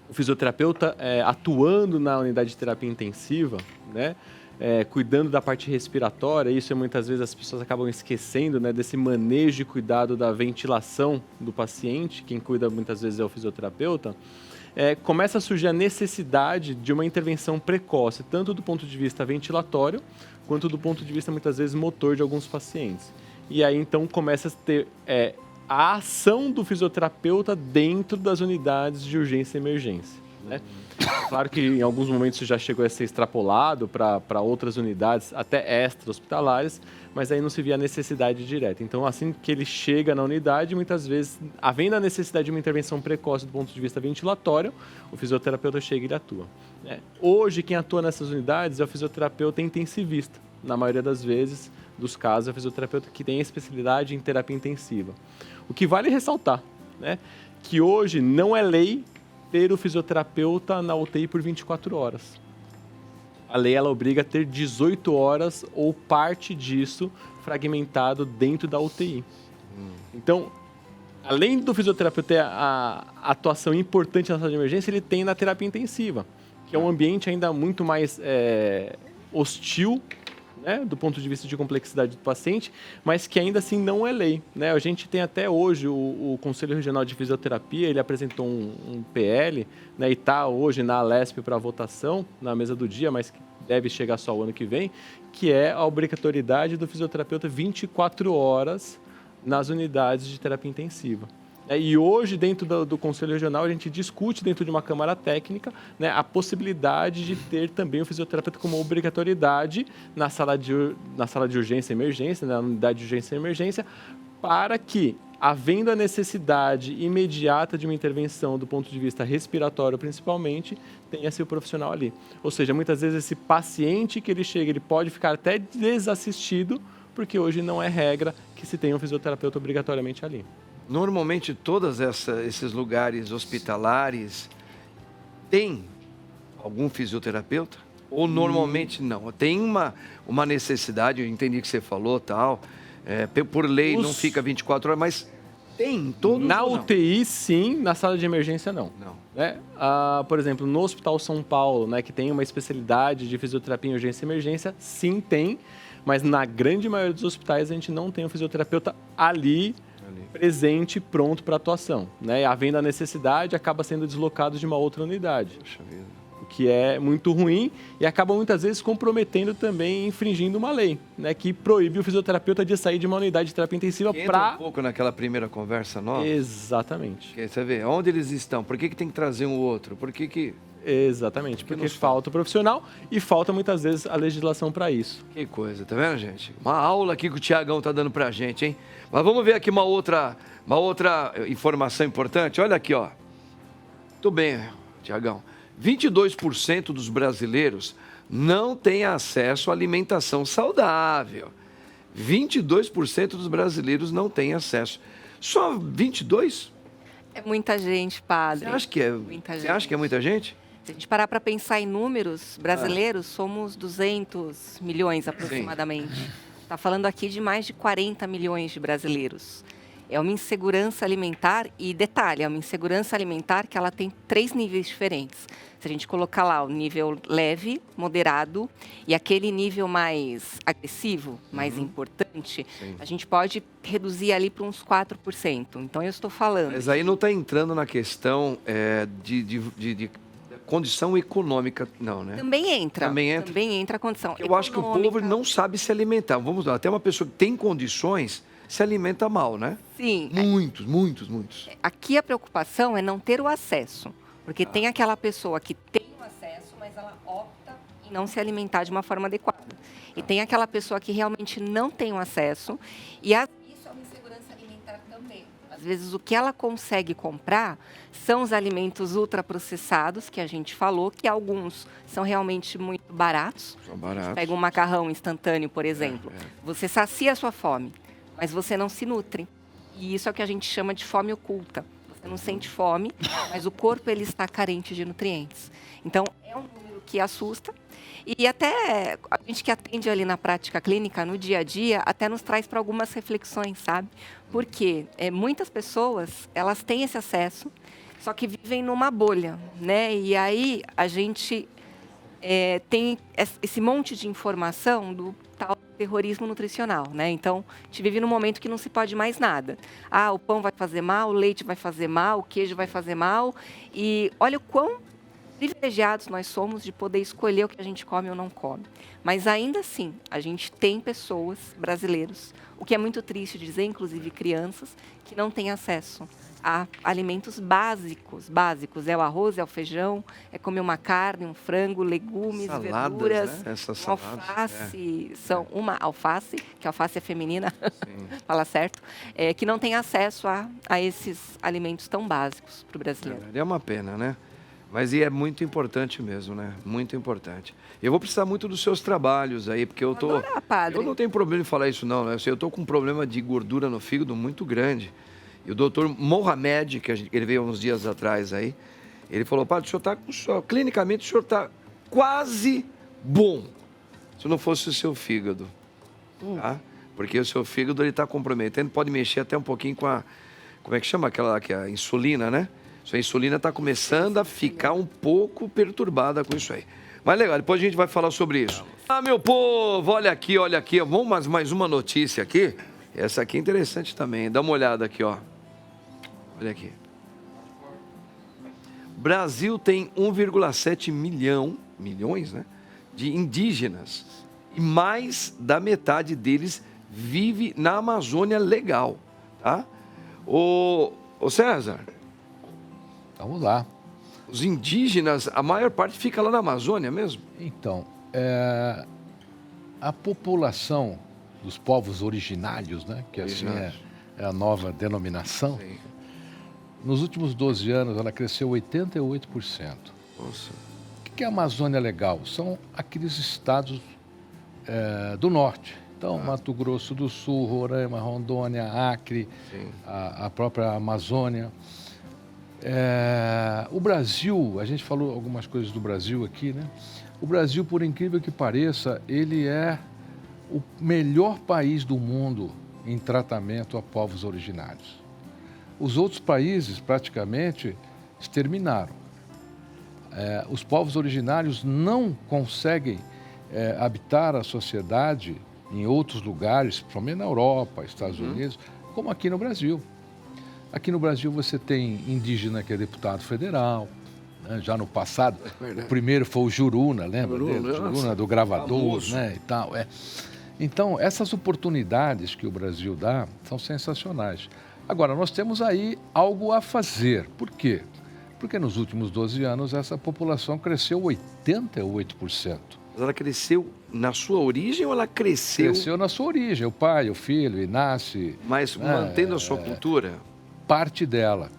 o fisioterapeuta atuando na unidade de terapia intensiva, né, cuidando da parte respiratória, isso muitas vezes as pessoas acabam esquecendo, né, desse manejo e cuidado da ventilação do paciente, quem cuida muitas vezes é o fisioterapeuta, começa a surgir a necessidade de uma intervenção precoce, tanto do ponto de vista ventilatório, quanto do ponto de vista muitas vezes motor de alguns pacientes. E aí então começa a ter a ação do fisioterapeuta dentro das unidades de urgência e emergência, né? Claro que em alguns momentos isso já chegou a ser extrapolado para outras unidades, até extra-hospitalares, mas aí não se via a necessidade direta. Então, assim que ele chega na unidade, muitas vezes, havendo a necessidade de uma intervenção precoce do ponto de vista ventilatório, o fisioterapeuta chega e ele atua. Hoje, quem atua nessas unidades é o fisioterapeuta intensivista. Na maioria das vezes, dos casos, é o fisioterapeuta que tem especialidade em terapia intensiva. O que vale ressaltar, né, que hoje não é lei ter o fisioterapeuta na UTI por 24 horas. A lei ela obriga a ter 18 horas ou parte disso fragmentado dentro da UTI. Então, além do fisioterapeuta ter a atuação importante na sala de emergência, ele tem na terapia intensiva, que é um ambiente ainda muito mais hostil, né, do ponto de vista de complexidade do paciente, mas que ainda assim não é lei, né? A gente tem até hoje o Conselho Regional de Fisioterapia, ele apresentou um PL, né, e está hoje na Alesp para votação, na mesa do dia, mas deve chegar só o ano que vem, que é a obrigatoriedade do fisioterapeuta 24 horas nas unidades de terapia intensiva. E hoje, dentro do Conselho Regional, a gente discute dentro de uma Câmara Técnica, né, a possibilidade de ter também o fisioterapeuta como obrigatoriedade na sala de urgência e emergência, na unidade de urgência e emergência, para que, havendo a necessidade imediata de uma intervenção do ponto de vista respiratório, principalmente, tenha-se o profissional ali. Ou seja, muitas vezes esse paciente que ele chega, ele pode ficar até desassistido, porque hoje não é regra que se tenha um fisioterapeuta obrigatoriamente ali. Normalmente, todos esses lugares hospitalares têm algum fisioterapeuta? Ou normalmente não? Tem uma necessidade, eu entendi que você falou, tal, por lei não fica 24 horas, mas tem todos? Na UTI, sim, na sala de emergência, não. Por exemplo, no Hospital São Paulo, né, que tem uma especialidade de fisioterapia em urgência e emergência, sim, tem, mas na grande maioria dos hospitais a gente não tem um fisioterapeuta ali presente, pronto para atuação, né? E havendo a necessidade, acaba sendo deslocado de uma outra unidade. Poxa vida. O que é muito ruim e acaba muitas vezes comprometendo também, infringindo uma lei, né? Que proíbe o fisioterapeuta de sair de uma unidade de terapia intensiva para... Entra um pouco naquela primeira conversa nossa. Exatamente. Porque você vê, onde eles estão? Por que tem que trazer um outro? Por que... Exatamente, porque falta o profissional e falta muitas vezes a legislação para isso. Que coisa, tá vendo, gente? Uma aula aqui que o Tiagão tá dando pra gente, hein? Mas vamos ver aqui uma outra informação importante. Olha aqui, ó. Tudo bem, Tiagão. 22% dos brasileiros não têm acesso à alimentação saudável. 22% dos brasileiros não têm acesso. Só 22%? É muita gente, padre. Você acha que é, Muita você gente. acha que é muita gente? Se a gente parar para pensar em números brasileiros, somos 200 milhões aproximadamente. Está falando aqui de mais de 40 milhões de brasileiros. É uma insegurança alimentar e, detalhe, é uma insegurança alimentar que ela tem 3 níveis diferentes. Se a gente colocar lá o nível leve, moderado e aquele nível mais agressivo, mais importante, a gente pode reduzir ali para uns 4%. Então, eu estou falando... Mas aí não está entrando na questão de condição econômica, não, né? Também entra. Também entra? Também entra a condição Eu acho que o povo econômica. não sabe se alimentar. Vamos lá, até uma pessoa que tem condições se alimenta mal, né? Sim, Muitos. aqui a preocupação é não ter o acesso. Porque tem aquela pessoa que tem o acesso, mas ela opta em não se alimentar de uma forma adequada. E tem aquela pessoa que realmente não tem o acesso. E isso é uma insegurança alimentar também. Às vezes, o que ela consegue comprar são os alimentos ultraprocessados, que a gente falou, que alguns são realmente muito baratos. São baratos. Pega um macarrão instantâneo, por exemplo. Você sacia a sua fome, mas você não se nutre. E isso é o que a gente chama de fome oculta. Você não sente fome, mas o corpo ele está carente de nutrientes. Então, é um número que assusta. E até a gente que atende ali na prática clínica, no dia a dia, até nos traz para algumas reflexões, sabe? Porque muitas pessoas, elas têm esse acesso, só que vivem numa bolha, né? E aí a gente tem esse monte de informação do tal terrorismo nutricional, né? Então, a gente vive num momento que não se pode mais nada. Ah, o pão vai fazer mal, o leite vai fazer mal, o queijo vai fazer mal. E olha o quão privilegiados nós somos de poder escolher o que a gente come ou não come. Mas ainda assim, a gente tem pessoas, brasileiros, o que é muito triste dizer, inclusive crianças, que não têm acesso a alimentos básicos. É o arroz, é o feijão, é comer uma carne, um frango, legumes, Saladas, verduras, né? Essas uma saladas, alface, são uma alface, que a alface é feminina, fala certo, que não tem acesso a esses alimentos tão básicos para o brasileiro. É uma pena, né? Mas é muito importante mesmo, né? Muito importante. Eu vou precisar muito dos seus trabalhos aí, porque eu tô... Vou adorar, padre. Eu não tenho problema em falar isso, não, né? Eu tô com um problema de gordura no fígado muito grande. E o doutor Mohamed, ele veio uns dias atrás aí, ele falou, padre, o senhor está clinicamente, o senhor está quase bom, se não fosse o seu fígado, tá? Porque o seu fígado, ele está comprometendo, pode mexer até um pouquinho com a, como é que chama aquela, que é a insulina, né? Sua insulina está começando a ficar um pouco perturbada com isso aí. Mas legal, depois a gente vai falar sobre isso. Ah, meu povo, olha aqui, vamos mais uma notícia aqui. Essa aqui é interessante também, dá uma olhada aqui, ó. Olha aqui. Brasil tem 1,7 milhões, né, de indígenas e mais da metade deles vive na Amazônia legal, tá? Ô César, Vamos lá. os indígenas, a maior parte fica lá na Amazônia mesmo? Então, a população dos povos originários, né, que assim é a nova denominação, Sim. nos últimos 12 anos ela cresceu 88%. Nossa. O que é a Amazônia Legal? São aqueles estados do norte. Então, Mato Grosso do Sul, Roraima, Rondônia, Acre, a própria Amazônia. O Brasil, a gente falou algumas coisas do Brasil aqui, né? O Brasil, por incrível que pareça, ele é o melhor país do mundo em tratamento a povos originários. Os outros países, praticamente, exterminaram. Os povos originários não conseguem habitar a sociedade em outros lugares, principalmente na Europa, Estados Unidos, como aqui no Brasil. Aqui no Brasil você tem indígena que é deputado federal, né? Já no passado, o primeiro foi o Juruna, lembra dele? Juruna do gravador, famoso. né, e tal. Então, essas oportunidades que o Brasil dá são sensacionais. Agora, nós temos aí algo a fazer. Por quê? Porque nos últimos 12 anos essa população cresceu 88%. Mas ela cresceu na sua origem ou ela cresceu... Cresceu na sua origem, o pai, o filho, e nasce... Mas mantendo a sua cultura? Parte dela.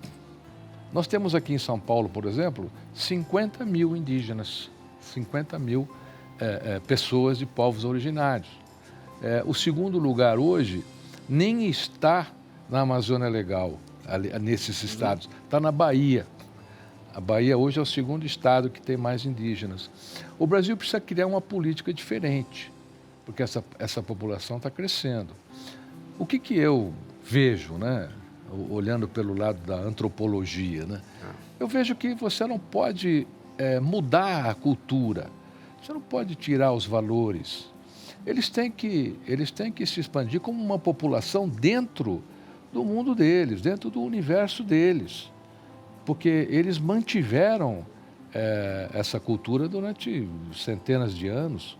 Nós temos aqui em São Paulo, por exemplo, 50 mil indígenas, 50 mil pessoas de povos originários. O segundo lugar hoje nem está na Amazônia Legal, nesses estados. Está na Bahia. A Bahia hoje é o segundo estado que tem mais indígenas. O Brasil precisa criar uma política diferente, porque essa população está crescendo. O que eu vejo, né, olhando pelo lado da antropologia, né, eu vejo que você não pode mudar a cultura, você não pode tirar os valores. Eles têm que se expandir como uma população dentro do mundo deles, dentro do universo deles. Porque eles mantiveram essa cultura durante centenas de anos,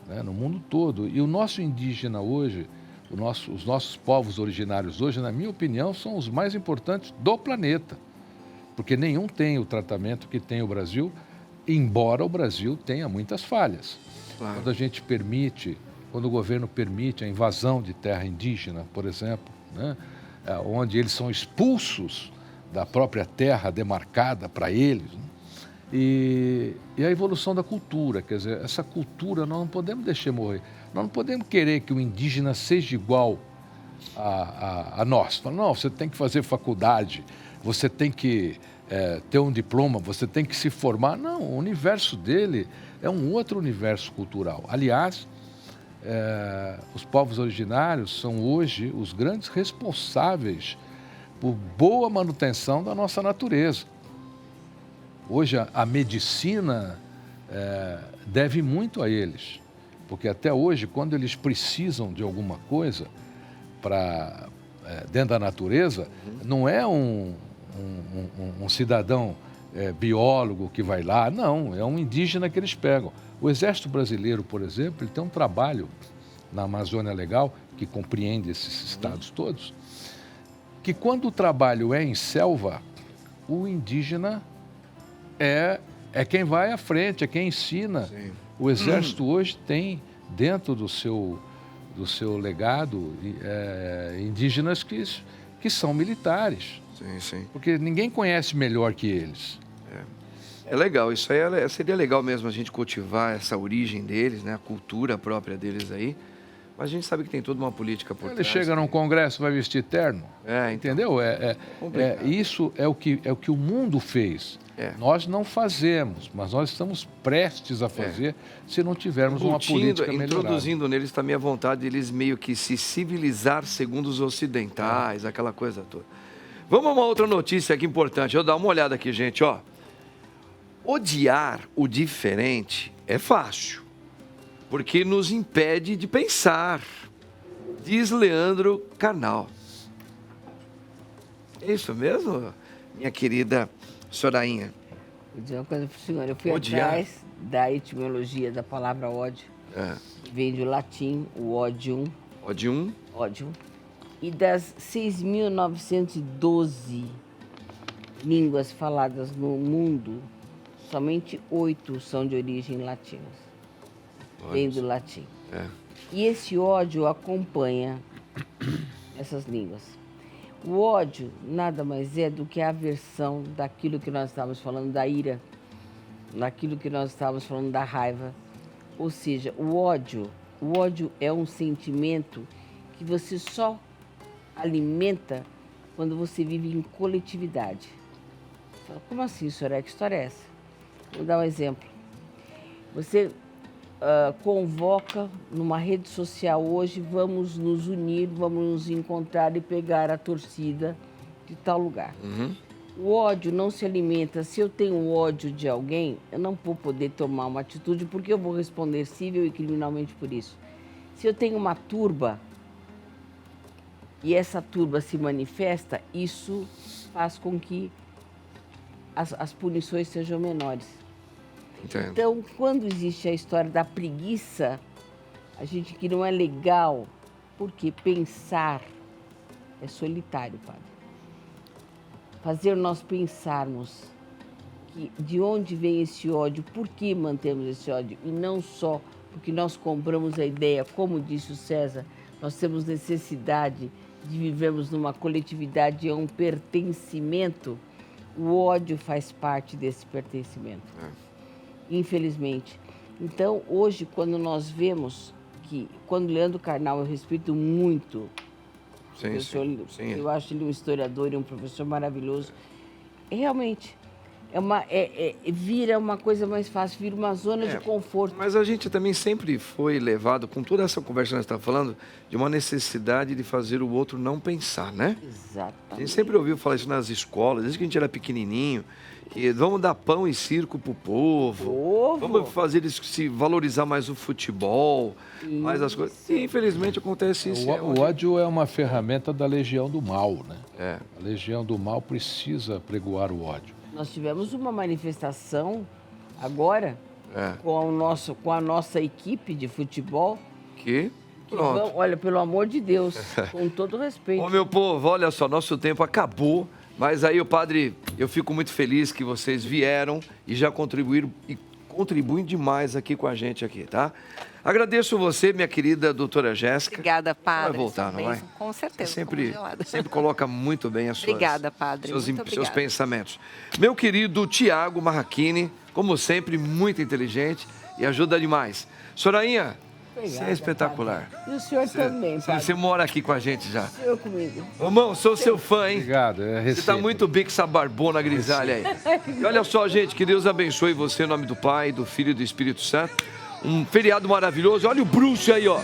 né, no mundo todo. E o nosso indígena hoje, os nossos povos originários hoje, na minha opinião, são os mais importantes do planeta. Porque nenhum tem o tratamento que tem o Brasil, embora o Brasil tenha muitas falhas. Claro. Quando o governo permite a invasão de terra indígena, por exemplo, né, onde eles são expulsos da própria terra demarcada para eles, né? E a evolução da cultura, quer dizer, essa cultura nós não podemos deixar morrer. Nós não podemos querer que o indígena seja igual a nós. Fala, não, você tem que fazer faculdade, você tem que ter um diploma, você tem que se formar. Não, o universo dele é um outro universo cultural. Aliás, os povos originários são hoje os grandes responsáveis por boa manutenção da nossa natureza. Hoje a medicina deve muito a eles, porque até hoje, quando eles precisam de alguma coisa dentro da natureza, não é um cidadão biólogo que vai lá, não, é um indígena que eles pegam. O Exército Brasileiro, por exemplo, ele tem um trabalho na Amazônia Legal, que compreende esses estados todos, que quando o trabalho é em selva, o indígena é quem vai à frente, é quem ensina. Sim. O Exército hoje tem dentro do seu legado indígenas que são militares. Sim, sim. Porque ninguém conhece melhor que eles. É legal, isso aí seria legal mesmo a gente cultivar essa origem deles, né, a cultura própria deles aí. Mas a gente sabe que tem toda uma política por trás. Ele chega num congresso, vai vestir terno. Então, entendeu? Isso é o que o mundo fez. Nós não fazemos, mas nós estamos prestes a fazer se não tivermos uma política melhorada. Introduzindo neles também a vontade de eles meio que se civilizar segundo os ocidentais, aquela coisa toda. Vamos a uma outra notícia aqui importante. Eu dar uma olhada aqui, gente, ó. Odiar o diferente é fácil, porque nos impede de pensar, diz Leandro Carnal. É isso mesmo, minha querida Sorainha? Vou dizer uma coisa para o senhor. Eu fui atrás da etimologia da palavra ódio, que vem do latim, o odium. Odium? Odium. E das 6.912 línguas faladas no mundo, somente 8 são de origem latina. Vem do latim. E esse ódio acompanha essas línguas. O ódio nada mais é do que a aversão daquilo que nós estávamos falando, da ira, daquilo que nós estávamos falando, da raiva. Ou seja, o ódio é um sentimento que você só alimenta quando você vive em coletividade. Fala, como assim, senhora? Que história é essa? Vou dar um exemplo. Você convoca numa rede social hoje, vamos nos unir, vamos nos encontrar e pegar a torcida de tal lugar. O ódio não se alimenta. Se eu tenho ódio de alguém, eu não vou poder tomar uma atitude porque eu vou responder civil e criminalmente por isso. Se eu tenho uma turba e essa turba se manifesta, isso faz com que as punições sejam menores. Entendo. Então, quando existe a história da preguiça, a gente que não é legal, porque pensar é solitário, padre. Fazer nós pensarmos que de onde vem esse ódio, por que mantemos esse ódio, e não só porque nós compramos a ideia, como disse o César, nós temos necessidade de vivermos numa coletividade, é um pertencimento. O ódio faz parte desse pertencimento. Infelizmente. Então, hoje, quando nós vemos que, quando Leandro Carnal, eu respeito muito Sim, sim. Eu acho ele um historiador e um professor maravilhoso. Realmente, vira uma coisa mais fácil, vira uma zona de conforto. Mas a gente também sempre foi levado, com toda essa conversa que nós estamos falando, de uma necessidade de fazer o outro não pensar, né? A Exatamente. gente sempre ouviu falar isso nas escolas, desde que a gente era pequenininho, que vamos dar pão e circo pro povo, vamos fazer eles se valorizar mais o futebol, mais as coisas. E infelizmente acontece isso. O ódio é uma ferramenta da legião do mal, né? É. A legião do mal precisa pregoar o ódio. Nós tivemos uma manifestação agora com a nossa equipe de futebol. Que pronto. Olha, pelo amor de Deus, com todo respeito. Ô, meu povo, olha só, nosso tempo acabou. Mas aí, o padre, eu fico muito feliz que vocês vieram e já contribuíram e contribuem demais aqui com a gente aqui, tá? Agradeço você, minha querida doutora Jéssica. Obrigada, padre. Vai voltar, não vai? Com certeza. Você sempre coloca muito bem as suas, Obrigada, padre. seus pensamentos. Meu querido Tiago Marrachini, como sempre, muito inteligente e ajuda demais. Sorainha, você é espetacular. Padre. E o senhor também, padre. Você mora aqui com a gente já. O senhor comigo. Irmão, sou seu fã, hein? Obrigado, Você tá muito bem com essa barbona grisalha aí. E olha só, gente, que Deus abençoe você em nome do Pai, do Filho e do Espírito Santo. Um feriado maravilhoso. Olha o Bruce aí, ó.